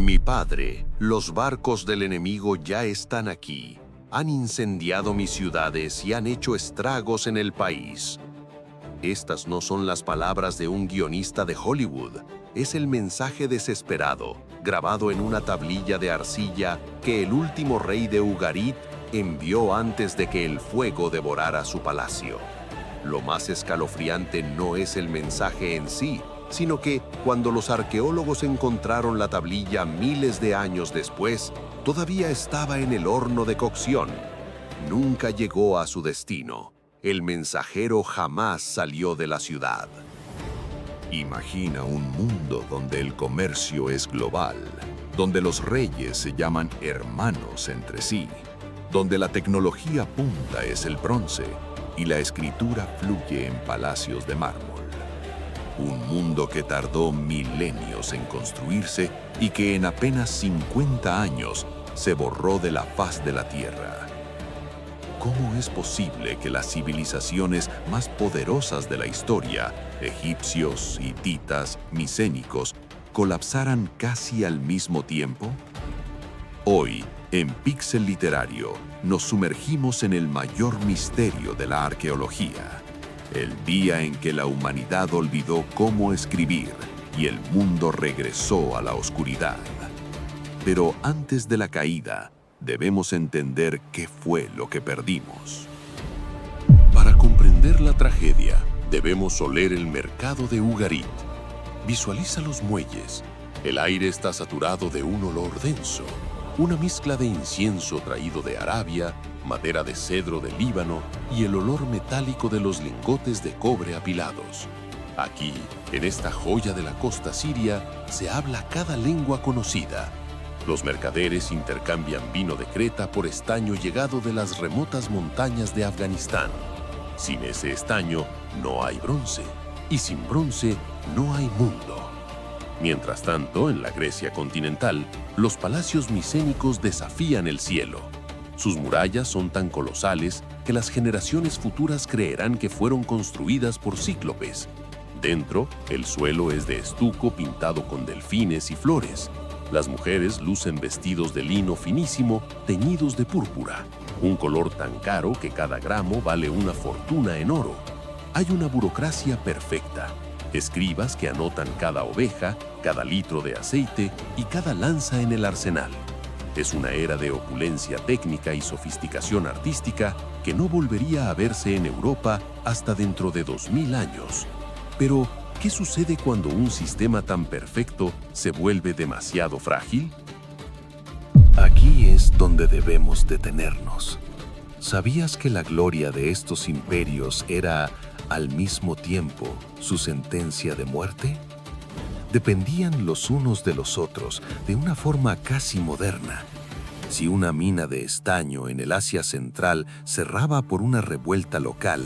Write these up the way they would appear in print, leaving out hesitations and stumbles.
Mi padre, los barcos del enemigo ya están aquí. Han incendiado mis ciudades y han hecho estragos en el país. Estas no son las palabras de un guionista de Hollywood. Es el mensaje desesperado, grabado en una tablilla de arcilla que el último rey de Ugarit envió antes de que el fuego devorara su palacio. Lo más escalofriante no es el mensaje en sí, sino que cuando los arqueólogos encontraron la tablilla miles de años después, todavía estaba en el horno de cocción. Nunca llegó a su destino. El mensajero jamás salió de la ciudad. Imagina un mundo donde el comercio es global, donde los reyes se llaman hermanos entre sí, donde la tecnología punta es el bronce y la escritura fluye en palacios de mármol. Un mundo que tardó milenios en construirse y que en apenas 50 años se borró de la faz de la tierra. ¿Cómo es posible que las civilizaciones más poderosas de la historia, egipcios, hititas, micénicos, colapsaran casi al mismo tiempo? Hoy, en Píxel Literario, nos sumergimos en el mayor misterio de la arqueología. El día en que la humanidad olvidó cómo escribir y el mundo regresó a la oscuridad. Pero antes de la caída, debemos entender qué fue lo que perdimos. Para comprender la tragedia, debemos oler el mercado de Ugarit. Visualiza los muelles. El aire está saturado de un olor denso, una mezcla de incienso traído de Arabia, madera de cedro del Líbano y el olor metálico de los lingotes de cobre apilados. Aquí, en esta joya de la costa siria, se habla cada lengua conocida. Los mercaderes intercambian vino de Creta por estaño llegado de las remotas montañas de Afganistán. Sin ese estaño no hay bronce, y sin bronce no hay mundo. Mientras tanto, en la Grecia continental, los palacios micénicos desafían el cielo. Sus murallas son tan colosales que las generaciones futuras creerán que fueron construidas por cíclopes. Dentro, el suelo es de estuco pintado con delfines y flores. Las mujeres lucen vestidos de lino finísimo teñidos de púrpura, un color tan caro que cada gramo vale una fortuna en oro. Hay una burocracia perfecta, escribas que anotan cada oveja, cada litro de aceite y cada lanza en el arsenal. Es una era de opulencia técnica y sofisticación artística que no volvería a verse en Europa hasta dentro de 2000 años. Pero, ¿qué sucede cuando un sistema tan perfecto se vuelve demasiado frágil? Aquí es donde debemos detenernos. ¿Sabías que la gloria de estos imperios era, al mismo tiempo, su sentencia de muerte? Dependían los unos de los otros de una forma casi moderna. Si una mina de estaño en el Asia Central cerraba por una revuelta local,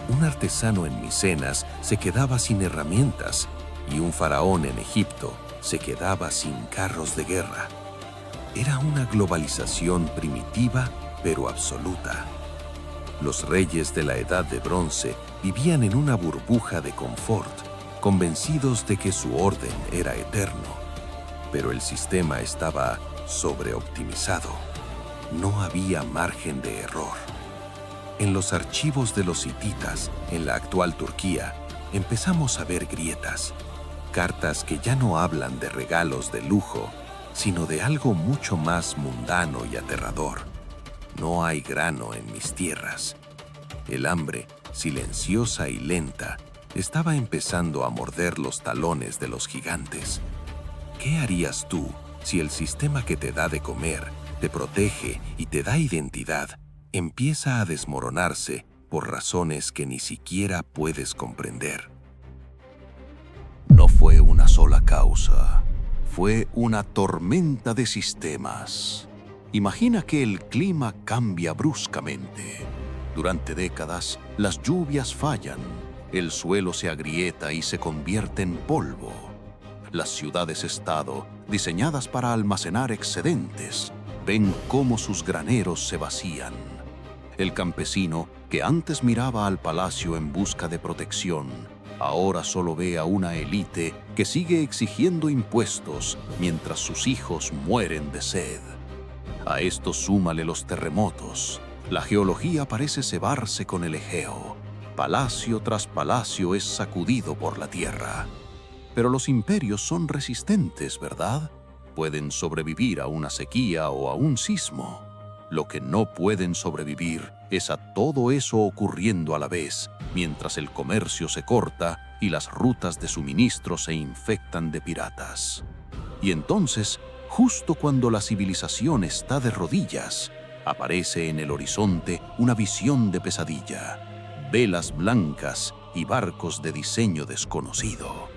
un artesano en Micenas se quedaba sin herramientas y un faraón en Egipto se quedaba sin carros de guerra. Era una globalización primitiva pero absoluta. Los reyes de la Edad de Bronce vivían en una burbuja de confort, convencidos de que su orden era eterno. Pero el sistema estaba sobreoptimizado. No había margen de error. En los archivos de los hititas, en la actual Turquía, empezamos a ver grietas, cartas que ya no hablan de regalos de lujo, sino de algo mucho más mundano y aterrador. No hay grano en mis tierras. El hambre, silenciosa y lenta, estaba empezando a morder los talones de los gigantes. ¿Qué harías tú si el sistema que te da de comer, te protege y te da identidad, empieza a desmoronarse por razones que ni siquiera puedes comprender? No fue una sola causa, fue una tormenta de sistemas. Imagina que el clima cambia bruscamente. Durante décadas, las lluvias fallan, el suelo se agrieta y se convierte en polvo. Las ciudades-estado, diseñadas para almacenar excedentes, ven cómo sus graneros se vacían. El campesino, que antes miraba al palacio en busca de protección, Ahora solo ve a una élite que sigue exigiendo impuestos mientras sus hijos mueren de sed. A esto súmale los terremotos. La geología parece cebarse con el Egeo. Palacio tras palacio es sacudido por la tierra. Pero los imperios son resistentes, ¿verdad? Pueden sobrevivir a una sequía o a un sismo. Lo que no pueden sobrevivir es a todo eso ocurriendo a la vez, mientras el comercio se corta y las rutas de suministro se infectan de piratas. Y entonces, justo cuando la civilización está de rodillas, aparece en el horizonte una visión de pesadilla, velas blancas y barcos de diseño desconocido.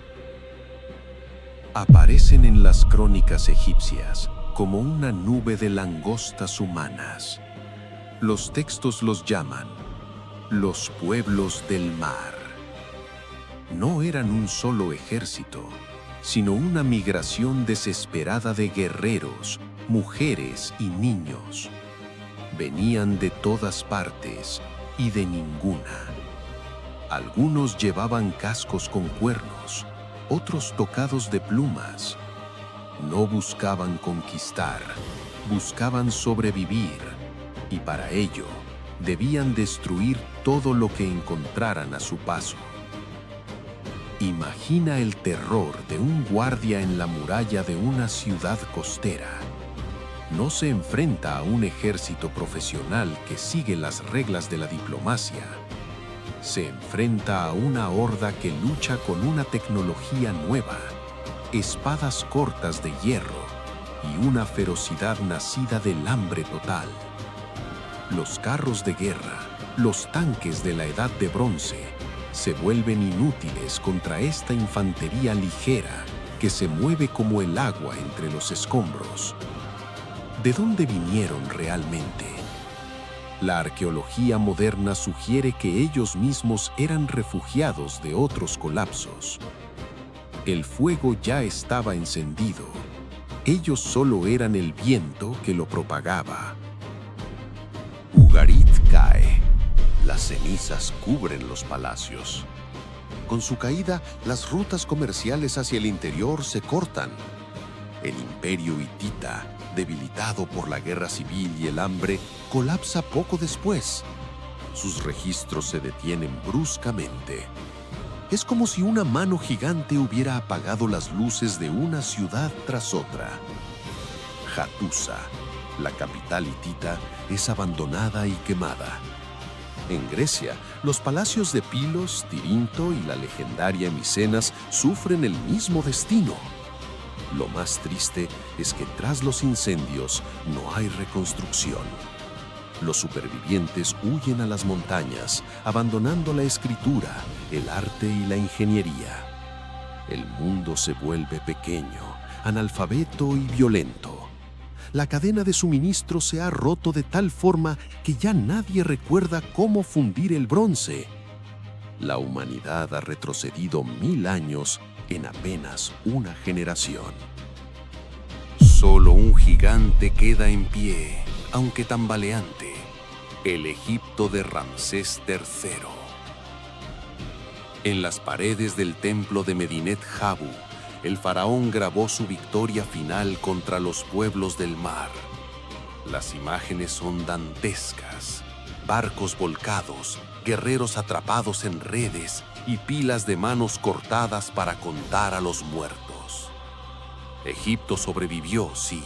Aparecen en las crónicas egipcias como una nube de langostas humanas. Los textos los llaman los pueblos del mar. No eran un solo ejército, sino una migración desesperada de guerreros, mujeres y niños. Venían de todas partes y de ninguna. Algunos llevaban cascos con cuernos, otros tocados de plumas. No buscaban conquistar, buscaban sobrevivir, y para ello debían destruir todo lo que encontraran a su paso. Imagina el terror de un guardia en la muralla de una ciudad costera. No se enfrenta a un ejército profesional que sigue las reglas de la diplomacia. Se enfrenta a una horda que lucha con una tecnología nueva, espadas cortas de hierro y una ferocidad nacida del hambre total. Los carros de guerra, los tanques de la Edad de Bronce, se vuelven inútiles contra esta infantería ligera que se mueve como el agua entre los escombros. ¿De dónde vinieron realmente? La arqueología moderna sugiere que ellos mismos eran refugiados de otros colapsos. El fuego ya estaba encendido. Ellos solo eran el viento que lo propagaba. Ugarit cae. Las cenizas cubren los palacios. Con su caída, las rutas comerciales hacia el interior se cortan. El imperio hitita, debilitado por la guerra civil y el hambre, colapsa poco después. Sus registros se detienen bruscamente. Es como si una mano gigante hubiera apagado las luces de una ciudad tras otra. Hattusa, la capital hitita, es abandonada y quemada. En Grecia, los palacios de Pilos, Tirinto y la legendaria Micenas sufren el mismo destino. Lo más triste es que tras los incendios no hay reconstrucción. Los supervivientes huyen a las montañas, abandonando la escritura, el arte y la ingeniería. El mundo se vuelve pequeño, analfabeto y violento. La cadena de suministro se ha roto de tal forma que ya nadie recuerda cómo fundir el bronce. La humanidad ha retrocedido 1000 años en apenas una generación. Solo un gigante queda en pie, aunque tambaleante: el Egipto de Ramsés III. En las paredes del templo de Medinet Habu, el faraón grabó su victoria final contra los pueblos del mar. Las imágenes son dantescas: barcos volcados, guerreros atrapados en redes y pilas de manos cortadas para contar a los muertos. Egipto sobrevivió, sí,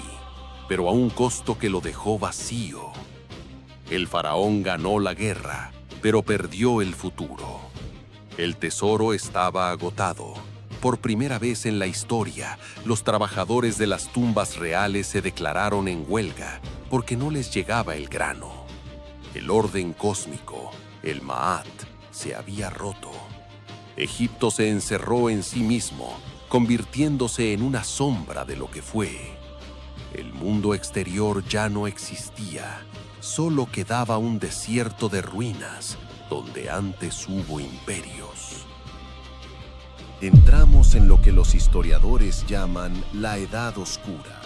pero a un costo que lo dejó vacío. El faraón ganó la guerra, pero perdió el futuro. El tesoro estaba agotado. Por primera vez en la historia, los trabajadores de las tumbas reales se declararon en huelga porque no les llegaba el grano. El orden cósmico, el Ma'at, se había roto. Egipto se encerró en sí mismo, convirtiéndose en una sombra de lo que fue. El mundo exterior ya no existía. Solo quedaba un desierto de ruinas donde antes hubo imperios. Entramos en lo que los historiadores llaman la Edad Oscura.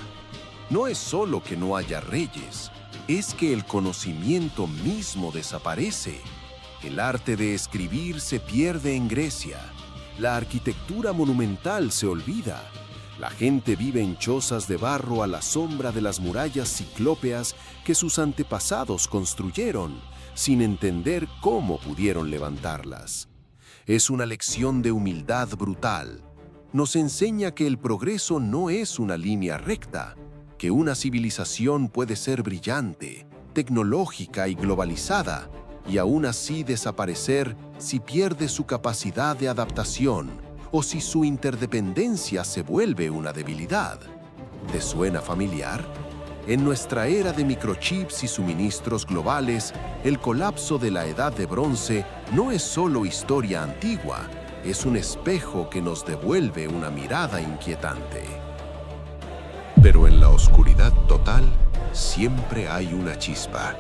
No es solo que no haya reyes, es que el conocimiento mismo desaparece. El arte de escribir se pierde en Grecia. La arquitectura monumental se olvida. La gente vive en chozas de barro a la sombra de las murallas ciclópeas que sus antepasados construyeron, sin entender cómo pudieron levantarlas. Es una lección de humildad brutal. Nos enseña que el progreso no es una línea recta, que una civilización puede ser brillante, tecnológica y globalizada, y aún así desaparecer si pierde su capacidad de adaptación o si su interdependencia se vuelve una debilidad. ¿Te suena familiar? En nuestra era de microchips y suministros globales, el colapso de la Edad de Bronce no es solo historia antigua, es un espejo que nos devuelve una mirada inquietante. Pero en la oscuridad total siempre hay una chispa.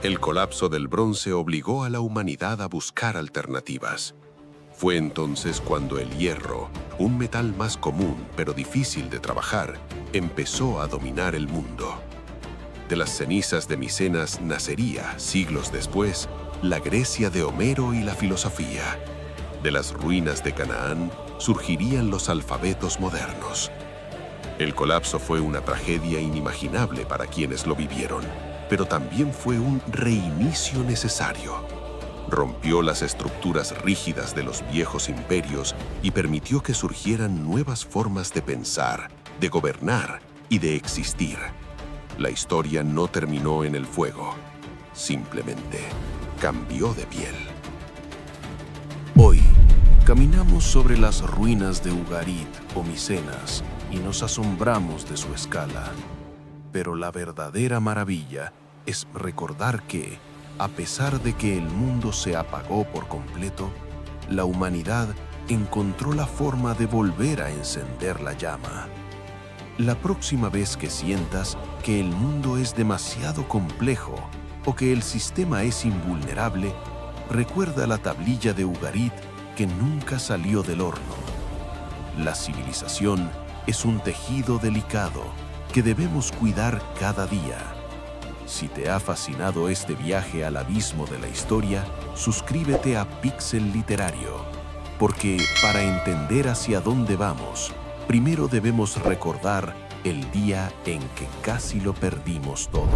El colapso del bronce obligó a la humanidad a buscar alternativas. Fue entonces cuando el hierro, un metal más común pero difícil de trabajar, empezó a dominar el mundo. De las cenizas de Micenas nacería, siglos después, la Grecia de Homero y la filosofía. De las ruinas de Canaán surgirían los alfabetos modernos. El colapso fue una tragedia inimaginable para quienes lo vivieron, pero también fue un reinicio necesario. Rompió las estructuras rígidas de los viejos imperios y permitió que surgieran nuevas formas de pensar, de gobernar y de existir. La historia no terminó en el fuego, simplemente cambió de piel. Hoy, caminamos sobre las ruinas de Ugarit o Micenas y nos asombramos de su escala. Pero la verdadera maravilla es recordar que, a pesar de que el mundo se apagó por completo, la humanidad encontró la forma de volver a encender la llama. La próxima vez que sientas que el mundo es demasiado complejo o que el sistema es invulnerable, recuerda la tablilla de Ugarit que nunca salió del horno. La civilización es un tejido delicado que debemos cuidar cada día. Si te ha fascinado este viaje al abismo de la historia, suscríbete a Pixel Literario, porque para entender hacia dónde vamos, primero debemos recordar el día en que casi lo perdimos todo.